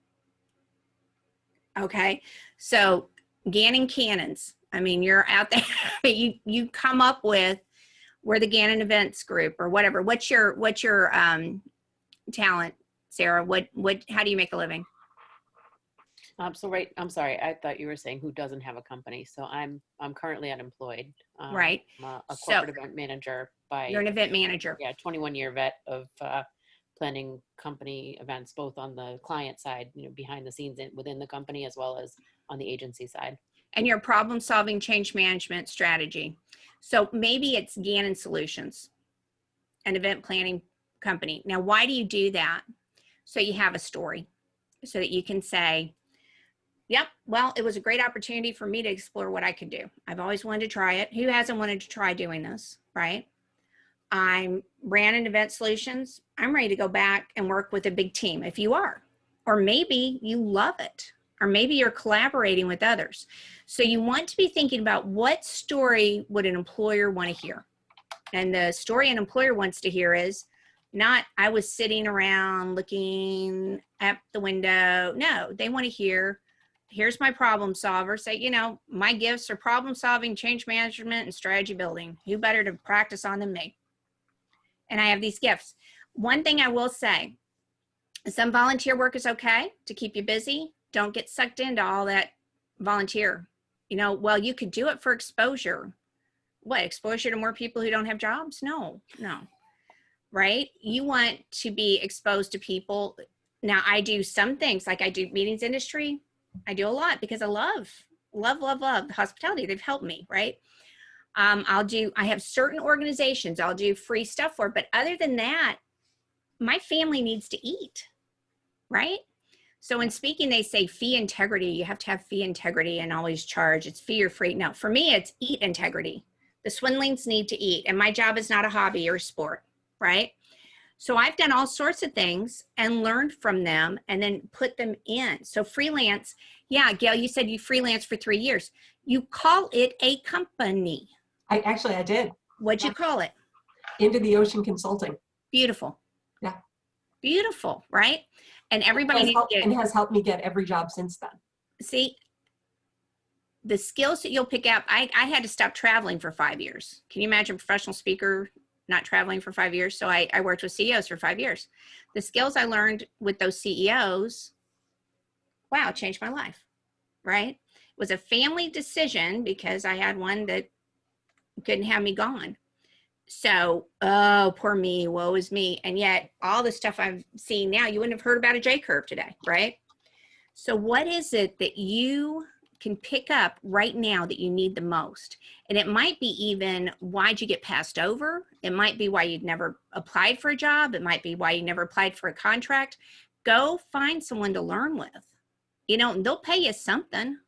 Okay. So Gannon Cannons. I mean, you're out there. you come up with, we're the Gannon Events Group or whatever. What's your talent, Sarah? How do you make a living? I'm sorry. I thought you were saying who doesn't have a company. So I'm currently unemployed. Right. I'm a corporate event manager You're an event manager. Yeah, 21-year vet of planning company events, both on the client side, behind the scenes within the company, as well as on the agency side. And your problem solving change management strategy. So maybe it's Gannon Solutions, an event planning company. Now, why do you do that? So you have a story so that you can say, yep, well, it was a great opportunity for me to explore what I could do. I've always wanted to try it. Who hasn't wanted to try doing this, right? I ran an event solutions. I'm ready to go back and work with a big team if you are, or maybe you love it, or maybe you're collaborating with others. So you want to be thinking about what story would an employer want to hear? And the story an employer wants to hear is not, I was sitting around looking at the window. No, they want to hear, here's my problem solver. Say, my gifts are problem solving, change management, and strategy building. Who better to practice on than me? And I have these gifts. One thing I will say, some volunteer work is okay to keep you busy. Don't get sucked into all that volunteer. Well, you could do it for exposure. What, exposure to more people who don't have jobs? No, right? You want to be exposed to people. Now, I do some things, like I do meetings industry. I do a lot because I love the hospitality. They've helped me, right? I have certain organizations I'll do free stuff for, but other than that, my family needs to eat, right? So in speaking, they say fee integrity. You have to have fee integrity and always charge. It's fee or free. No, for me, it's eat integrity. The Swindlings need to eat, and my job is not a hobby or a sport, right? So I've done all sorts of things and learned from them and then put them in. So freelance, yeah, Gail, you said you freelance for 3 years. You call it a company. I did. What'd you call it? Into the Ocean Consulting. Beautiful. Yeah. Beautiful, right? And everybody has helped me get every job since then. See, the skills that you'll pick up, I had to stop traveling for 5 years. Can you imagine a professional speaker not traveling for 5 years? So I worked with CEOs for 5 years. The skills I learned with those CEOs, wow, changed my life, right? It was a family decision because I had one that couldn't have me gone. So, oh, poor me, woe is me. And yet all the stuff I've seen now, you wouldn't have heard about a J-curve today, right? So what is it that you can pick up right now that you need the most? And it might be even, why'd you get passed over? It might be why you'd never applied for a job. It might be why you never applied for a contract. Go find someone to learn with, and they'll pay you something.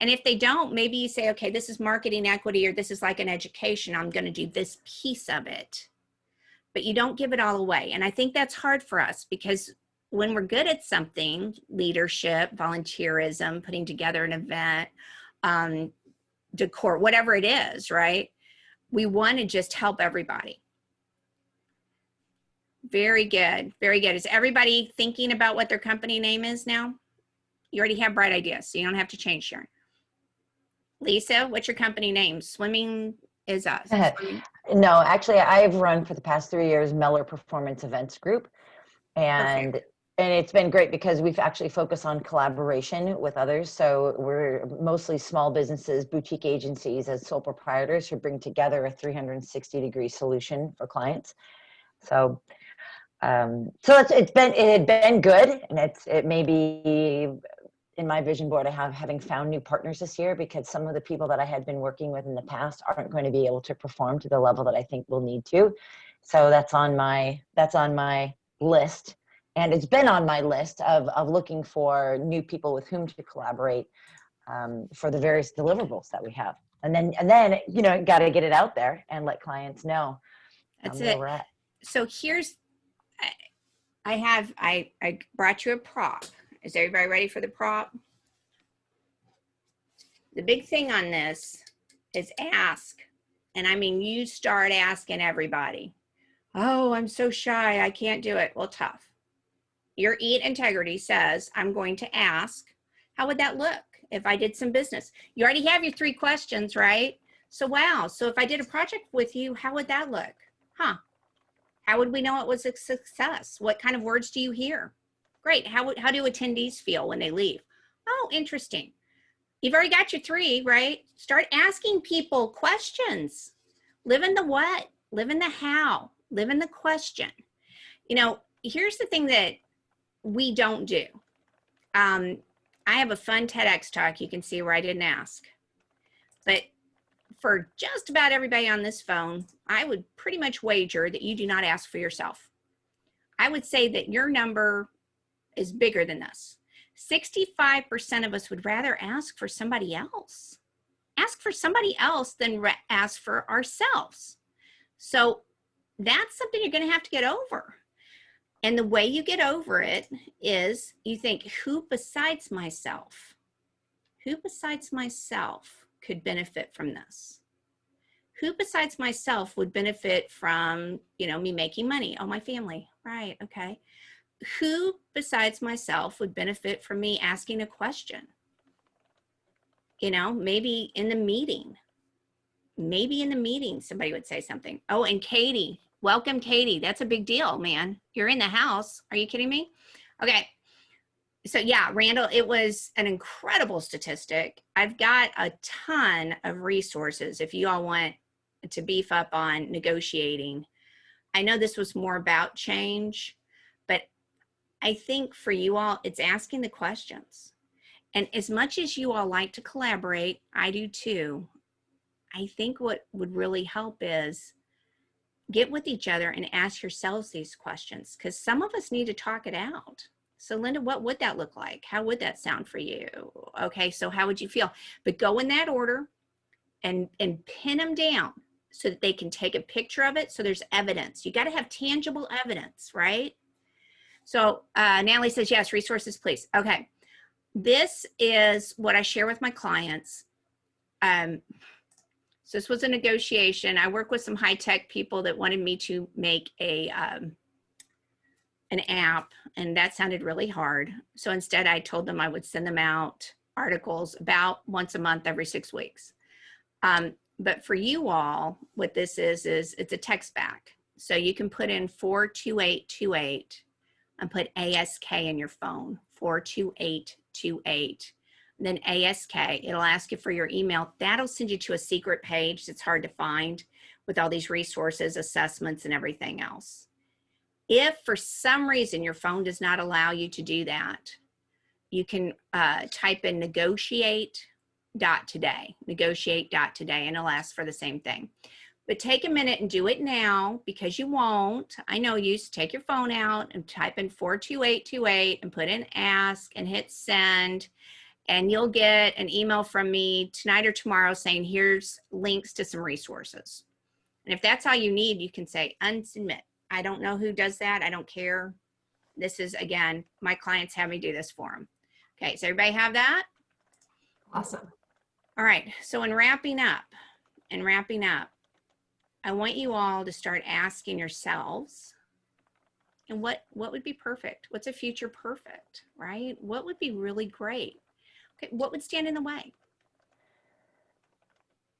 And if they don't, maybe you say, okay, this is marketing equity, or this is like an education. I'm going to do this piece of it, but you don't give it all away. And I think that's hard for us, because when we're good at something, leadership, volunteerism, putting together an event, decor, whatever it is, right? We want to just help everybody. Very good. Very good. Is everybody thinking about what their company name is now? You already have bright ideas, so you don't have to change, Sharon. Lisa, what's your company name? Swimming is us. Swimming. No, actually, I've run for the past 3 years Meller Performance Events Group. And Perfect. And it's been great because we've actually focused on collaboration with others. So we're mostly small businesses, boutique agencies as sole proprietors who bring together a 360-degree solution for clients. So it had been good, and it may be in my vision board. Having found new partners this year, because some of the people that I had been working with in the past aren't going to be able to perform to the level that I think we'll need to. So that's on my list. And it's been on my list of looking for new people with whom to collaborate for the various deliverables that we have. And then got to get it out there and let clients know where we're at. So here's, I brought you a prop. Is everybody ready for the prop? The big thing on this is ask. And I mean, you start asking everybody. Oh, I'm so shy, I can't do it. Well, tough. Your Eat Integrity says, I'm going to ask, how would that look if I did some business? You already have your 3 questions, right? So, wow. So if I did a project with you, how would that look? Huh? How would we know it was a success? What kind of words do you hear? Great. How do attendees feel when they leave? Oh, interesting. You've already got your 3, right? Start asking people questions. Live in the what, live in the how, live in the question. You know, here's the thing that we don't do. I have a fun TEDx talk you can see where I didn't ask. But for just about everybody on this phone, I would pretty much wager that you do not ask for yourself. I would say that your number is bigger than this. 65% of us would rather ask for somebody else. Ask for somebody else than ask for ourselves. So that's something you're going to have to get over. And the way you get over it is you think, who besides myself could benefit from this? Who besides myself would benefit from, me making money? Oh, my family. Right. Okay. Who besides myself would benefit from me asking a question? Maybe in the meeting. Somebody would say something. Oh, and Katie. Welcome, Katie. That's a big deal, man. You're in the house. Are you kidding me? Okay. So yeah, Randall, it was an incredible statistic. I've got a ton of resources if you all want to beef up on negotiating. I know this was more about change, but I think for you all, it's asking the questions. And as much as you all like to collaborate, I do too. I think what would really help is get with each other and ask yourselves these questions, because some of us need to talk it out. So Linda, what would that look like? How would that sound for you? Okay, so how would you feel? But go in that order and pin them down so that they can take a picture of it. So there's evidence. You got to have tangible evidence, right? So Natalie says, yes, resources, please. Okay, this is what I share with my clients. So this was a negotiation. I work with some high-tech people that wanted me to make an app, and that sounded really hard. So instead, I told them I would send them out articles about once a month, every 6 weeks. But for you all, what this is it's a text back. So you can put in 42828 and put ASK in your phone, 42828. Then ASK, it'll ask you for your email. That'll send you to a secret page that's hard to find with all these resources, assessments, and everything else. If for some reason your phone does not allow you to do that, you can type in negotiate.today, and it'll ask for the same thing. But take a minute and do it now, because you won't. I know you. So take your phone out and type in 42828 and put in ask and hit send. And you'll get an email from me tonight or tomorrow saying, here's links to some resources. And if that's all you need, you can say unsubmit. I don't know who does that. I don't care. This is, again, my clients have me do this for them. Okay, so everybody have that? Awesome. All right, so in wrapping up, I want you all to start asking yourselves, and what would be perfect? What's a future perfect, right? What would be really great? Okay, what would stand in the way?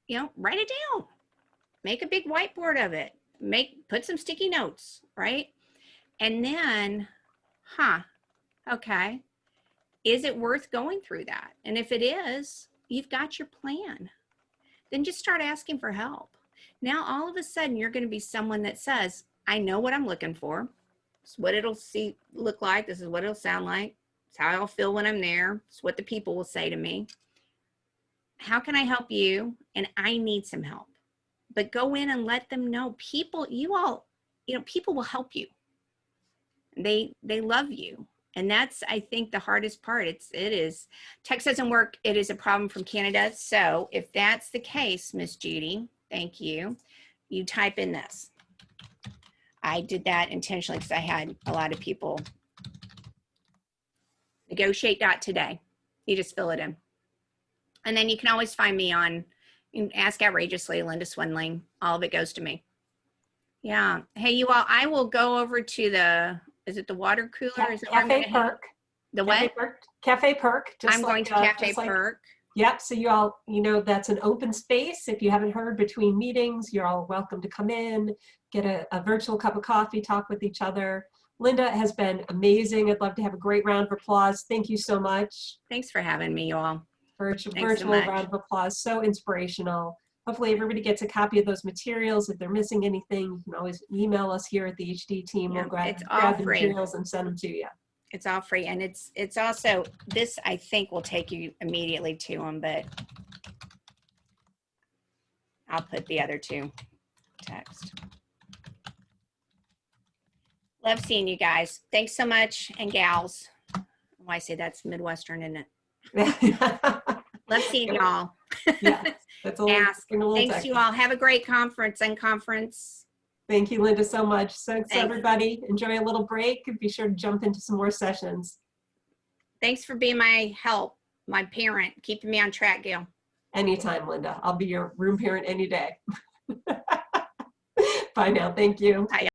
You know, write it down. Make a big whiteboard of it. Put some sticky notes, right? And then, okay, is it worth going through that? And if it is, you've got your plan. Then just start asking for help. Now, all of a sudden, you're going to be someone that says, I know what I'm looking for. It's what it'll look like. This is what it'll sound like. It's how I'll feel when I'm there. It's what the people will say to me. How can I help you? And I need some help. But go in and let them know. People, people will help you. They love you. And that's, I think, the hardest part. It is, text doesn't work. It is a problem from Canada. So if that's the case, Miss Judy, thank you. You type in this. I did that intentionally because I had a lot of people. Negotiate.today. You just fill it in. And then you can always find me on Ask Outrageously, Linda Swindling. All of it goes to me. Yeah. Hey, you all, I will go over to is it the water cooler? Is it Cafe Perk. The what? Cafe Perk. I'm going to Cafe Perk. Yep. So you all, that's an open space. If you haven't heard, between meetings, you're all welcome to come in, get a virtual cup of coffee, talk with each other. Linda has been amazing. I'd love to have a great round of applause. Thank you so much. Thanks for having me, you all. Virtual round of applause. So inspirational. Hopefully everybody gets a copy of those materials. If they're missing anything, you can always email us here at the HD team. We'll grab the materials and send them to you. It's all free. And it's also, this I think will take you immediately to them, but I'll put the other two text. Love seeing you guys. Thanks so much. And gals. Why I say that's Midwestern, isn't it? Love seeing y'all. Yeah, that's a little Thanks technical. you all. Have a great conference. Thank you, Linda, so much. Thanks, everybody. Enjoy a little break. Be sure to jump into some more sessions. Thanks for being my help, my parent, keeping me on track, Gail. Anytime, Linda. I'll be your room parent any day. Bye now. Thank you. Bye.